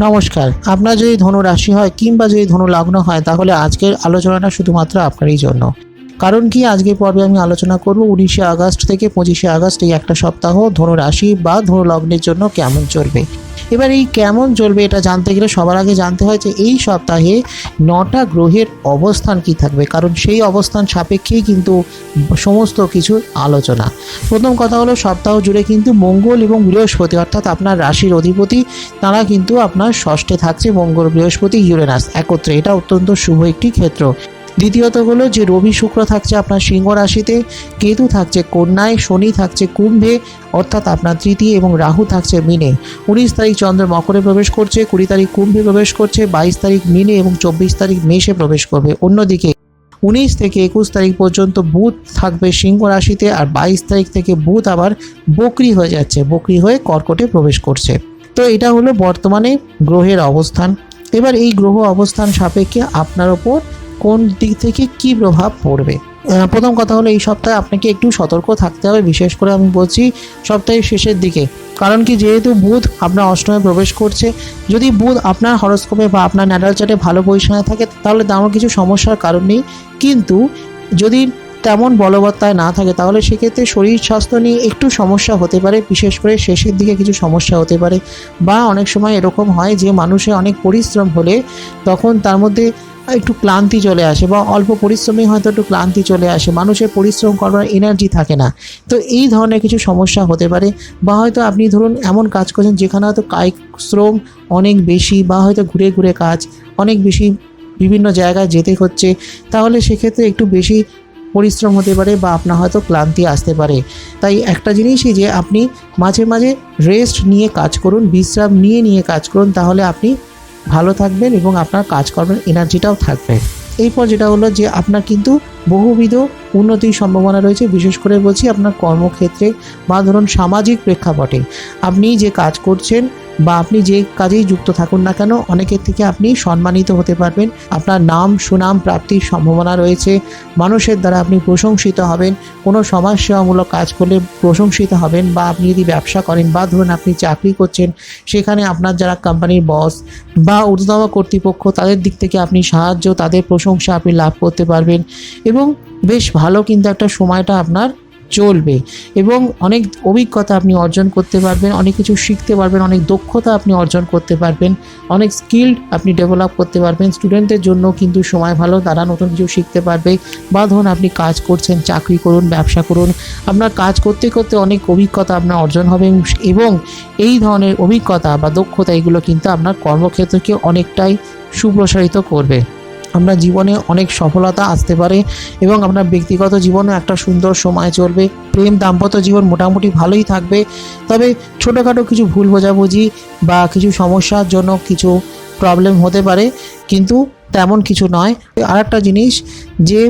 নমস্কার। আপনার যদি ধনু রাশি হয় কিংবা যদি ধনু লগ্ন হয় তাহলে আজকের আলোচনাটা শুধুমাত্র আপনারই জন্য। কারণ কি আজকের পর্বে আমি আলোচনা করব 19শে আগস্ট থেকে 25শে আগস্ট এই একটা সপ্তাহ ধনু রাশি বা ধনু লগ্নের জন্য কেমন চলবে। এবার এই কেমন চলবে এটা জানতে গেলে সবার আগে জানতে হয় যে এই সপ্তাহে 9টা গ্রহের অবস্থান কি থাকবে, কারণ সেই অবস্থান সাপেক্ষেই কিন্তু সমস্ত কিছুর আলোচনা। প্রথম কথা হলো সপ্তাহ জুড়ে কিন্তু মঙ্গল এবং বৃহস্পতি অর্থাৎ আপনার রাশির অধিপতি তারা কিন্তু আপনার ষষ্ঠে থাকছে, মঙ্গল বৃহস্পতি ইউরেনাস একত্রে, এটা অত্যন্ত শুভ একটি ক্ষেত্র। দ্বিতীয়ত হলো যে রবি শুক্র থাকছে আপনার সিংহ রাশিতে, কেতু থাকছে কন্যায়, শনি থাকছে কুম্ভে অর্থাৎ আপনার তৃতীয় এবং রাহু থাকছে মিনে। 19 তারিখ চন্দ্র মকরে প্রবেশ করছে, 20 তারিখ কুম্ভে প্রবেশ করছে, 22 তারিখ মিনে এবং 24 তারিখ মেষে প্রবেশ করবে। অন্যদিকে 19 থেকে 21 তারিখ পর্যন্ত বুধ থাকবে সিংহ রাশিতে, আর 22 তারিখ থেকে বুধ আবার বকরি হয়ে যাচ্ছে, বকরি হয়ে কর্কটে প্রবেশ করছে। তো এটা হলো বর্তমানে গ্রহের অবস্থান। এবার এই গ্রহ অবস্থান সাপেক্ষে আপনার ওপর কোন দিক থেকে কি প্রভাব পড়বে। প্রথম কথা হলো এই সপ্তাহে আপনাকে একটু সতর্ক থাকতে হবে, বিশেষ করে আমি বলছি সপ্তাহের শেষের দিকে। কারণ কি যেহেতু বুধ আপনার অষ্টমে প্রবেশ করছে, যদি বুধ আপনার হরোস্কোপে বা আপনার ন্যাটাল চার্টে ভালো পজিশনে থাকে তাহলে তেমন কিছু সমস্যার কারণ নেই, কিন্তু যদি তেমন বলবত্তায় না থাকে তাহলে সেক্ষেত্রে শরীর স্বাস্থ্য নিয়ে একটু সমস্যা হতে পারে, বিশেষ করে শেষের দিকে কিছু সমস্যা হতে পারে। বা অনেক সময় এরকম হয় যে মানুষের অনেক পরিশ্রম হলে তখন তার মধ্যে একটু ক্লান্তি চলে আসে, বা অল্প পরিশ্রমে হয়তো একটু ক্লান্তি চলে আসে, মানুষের পরিশ্রম করার এনার্জি থাকে না। তো এই ধরনের কিছু সমস্যা হতে পারে। বা হয়তো আপনি ধরুন এমন কাজ করছেন যেখানে হয়তো কায়িক শ্রম অনেক বেশি, বা হয়তো ঘুরে ঘুরে কাজ অনেক বেশি, বিভিন্ন জায়গায় যেতে হচ্ছে, তাহলে সেক্ষেত্রে একটু বেশি পরিশ্রম হতে পারে বা আপনার হয়তো ক্লান্তি আসতে পারে। তাই একটা জিনিসই যে আপনি মাঝে মাঝে রেস্ট নিয়ে কাজ করুন, বিশ্রাম নিয়ে নিয়ে কাজ করুন, তাহলে আপনি ভালো থাকবেন এবং আপনার কাজকর্মের এনার্জিটাও থাকবে। এরপর যেটা হলো যে আপনার কিন্তু বহুবিধ উন্নতির সম্ভাবনা রয়েছে, বিশেষ করে বলছি আপনার কর্মক্ষেত্রে বা ধরুন সামাজিক প্রেক্ষাপটে আপনি যে কাজ করছেন বা আপনি যে কাজেই যুক্ত থাকুন না কেন অনেকের থেকে আপনি সম্মানিত হতে পারবেন, আপনার নাম সুনাম প্রাপ্তির সম্ভাবনা রয়েছে, মানুষের দ্বারা আপনি প্রশংসিত হবেন, কোনো সমাজসেবামূলক কাজ করলে প্রশংসিত হবেন, বা আপনি যদি ব্যবসা করেন বা ধরুন আপনি চাকরি করছেন সেখানে আপনার যারা কোম্পানির বস বা ঊর্ধ্বতম কর্তৃপক্ষ তাদের দিক থেকে আপনি সাহায্য, তাদের প্রশংসা আপনি লাভ করতে পারবেন এবং বেশ ভালো কিন্তু একটা সময়টা আপনার চলবে এবং অনেক অভিজ্ঞতা আপনি অর্জন করতে পারবেন, অনেক কিছু শিখতে পারবেন, অনেক দক্ষতা আপনি অর্জন করতে পারবেন, অনেক স্কিল্ড আপনি ডেভেলপ করতে পারবেন। স্টুডেন্টদের জন্য কিন্তু সময় ভালো, তারা নতুন কিছু শিখতে পারবে। বা ধরুন আপনি কাজ করছেন, চাকরি করুন, ব্যবসা করুন, আপনার কাজ করতে করতে অনেক অভিজ্ঞতা আপনার অর্জন হবে এবং এই ধরনের অভিজ্ঞতা বা দক্ষতা এগুলো কিন্তু আপনার কর্মক্ষেত্রকে অনেকটাই সুপ্রসারিত করবে। আপনার জীবনে অনেক সফলতা আসতে পারে এবং আপনার ব্যক্তিগত জীবনে একটা সুন্দর সময় চলবে। প্রেম দাম্পত্য জীবন মোটামুটি ভালোই থাকবে, তবে ছোটোখাটো কিছু ভুল বোঝাবুঝি বা কিছু সমস্যার জন্য কিছু প্রবলেম হতে পারে, কিন্তু তেমন কিছু নয়। আর একটা জিনিস যে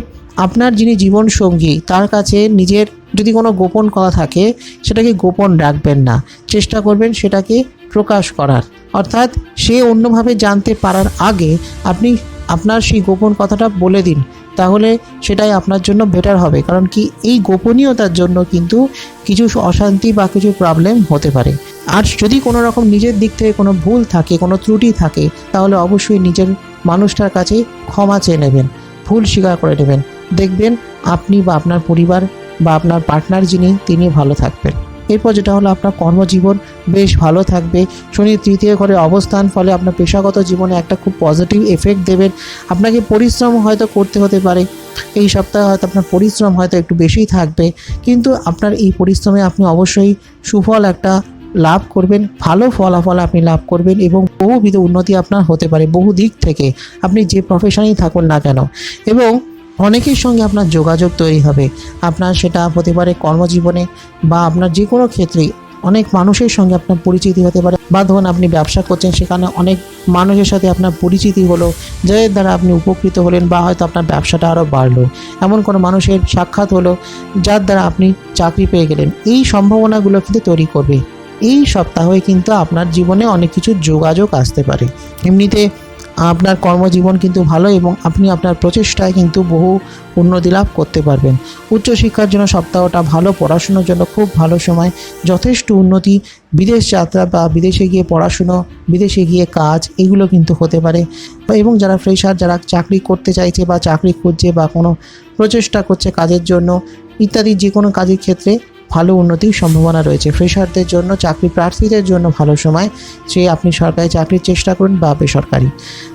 আপনার যিনি জীবনসঙ্গী তার কাছে নিজের যদি কোনো গোপন কথা থাকে সেটাকে গোপন রাখবেন না, চেষ্টা করবেন সেটাকে প্রকাশ করার, অর্থাৎ সে অন্যভাবে জানতে পারার আগে আপনি আপনার সেই গোপন কথাটা বলে দিন, তাহলে সেটাই আপনার জন্য বেটার হবে। কারণ কি এই গোপনীয়তার জন্য কিন্তু কিছু অশান্তি বা কিছু প্রবলেম হতে পারে। আর যদি কোনো রকম নিজের দিক থেকে কোনো ভুল থাকে, কোনো ত্রুটি থাকে, তাহলে অবশ্যই নিজের মানুষটার কাছে ক্ষমা চেয়ে নেবেন, ভুল স্বীকার করে নেবেন, দেখবেন আপনি বা আপনার পরিবার বা আপনার পার্টনার যিনি তিনি ভালো থাকবেন। এরপর যেটা হলো আপনার কর্মজীবন বেশ ভালো থাকবে। শনি তৃতীয় ঘরে অবস্থান ফলে আপনার পেশাগত জীবনে একটা খুব পজিটিভ এফেক্ট দেবেন। আপনাকে পরিশ্রম হয়তো করতে হতে পারে, এই সপ্তাহে হয়তো আপনার পরিশ্রম হয়তো একটু বেশিই থাকবে, কিন্তু আপনার এই পরিশ্রমে আপনি অবশ্যই সুফল একটা লাভ করবেন, ভালো ফলাফল আপনি লাভ করবেন এবং বহুবিধ উন্নতি আপনার হতে পারে বহু দিক থেকে, আপনি যে প্রফেশনেই থাকুন না কেন। এবং অনেকের সঙ্গে আপনার যোগাযোগ তৈরি হবে, আপনার সেটা হতে পারে কর্মজীবনে বা আপনার যে কোনো ক্ষেত্রেই অনেক মানুষের সঙ্গে আপনার পরিচিতি হতে পারে। বা ধরুন আপনি ব্যবসা করছেন, সেখানে অনেক মানুষের সাথে আপনার পরিচিতি হলো, যাদের দ্বারা আপনি উপকৃত হলেন বা হয়তো আপনার ব্যবসাটা আরও বাড়লো। এমন কোনো মানুষের সাক্ষাৎ হলো যার দ্বারা আপনি চাকরি পেয়ে গেলেন। এই সম্ভাবনাগুলো কিন্তু তৈরি করবে। এই সপ্তাহে কিন্তু আপনার জীবনে অনেক কিছু যোগাযোগ আসতে পারে। এমনিতে আপনার কর্মজীবন কিন্তু ভালো এবং আপনি আপনার প্রচেষ্টায় কিন্তু বহু উন্নতি লাভ করতে পারবেন। উচ্চশিক্ষার জন্য সপ্তাহটা ভালো, পড়াশুনোর জন্য খুব ভালো সময়, যথেষ্ট উন্নতি, বিদেশ যাত্রা বা বিদেশে গিয়ে পড়াশুনো, বিদেশে গিয়ে কাজ, এগুলো কিন্তু হতে পারে। এবং যারা ফ্রেশার, যারা চাকরি করতে চাইছে বা চাকরি খুঁজছে বা কোনো প্রচেষ্টা করছে কাজের জন্য ইত্যাদি যে কোনো কাজের ক্ষেত্রে ভালো উন্নতির সম্ভাবনা রয়েছে। ফ্রেশারদের জন্য, চাকরি প্রার্থীদের জন্য ভালো সময়, সে আপনি সরকারি চাকরির চেষ্টা করুন বা বেসরকারি।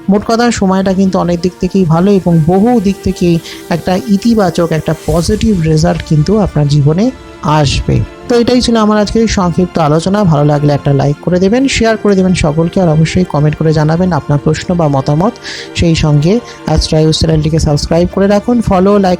মোট কথা সময়টা কিন্তু অনেক দিক থেকেই ভালো এবং বহু দিক থেকেই একটা ইতিবাচক, একটা পজিটিভ রেজাল্ট কিন্তু আপনার জীবনে আসবে। তো এটাই ছিল আমার আজকের সংক্ষিপ্ত আলোচনা। ভালো লাগলে একটা লাইক করে দেবেন, শেয়ার করে দেবেন সকলকে, আর অবশ্যই কমেন্ট করে জানাবেন আপনার প্রশ্ন বা মতামত। সেই সঙ্গে অ্যাস্ট্রো আয়ুষ চ্যানেলটিকে সাবস্ক্রাইব করে রাখুন, ফলো, লাইক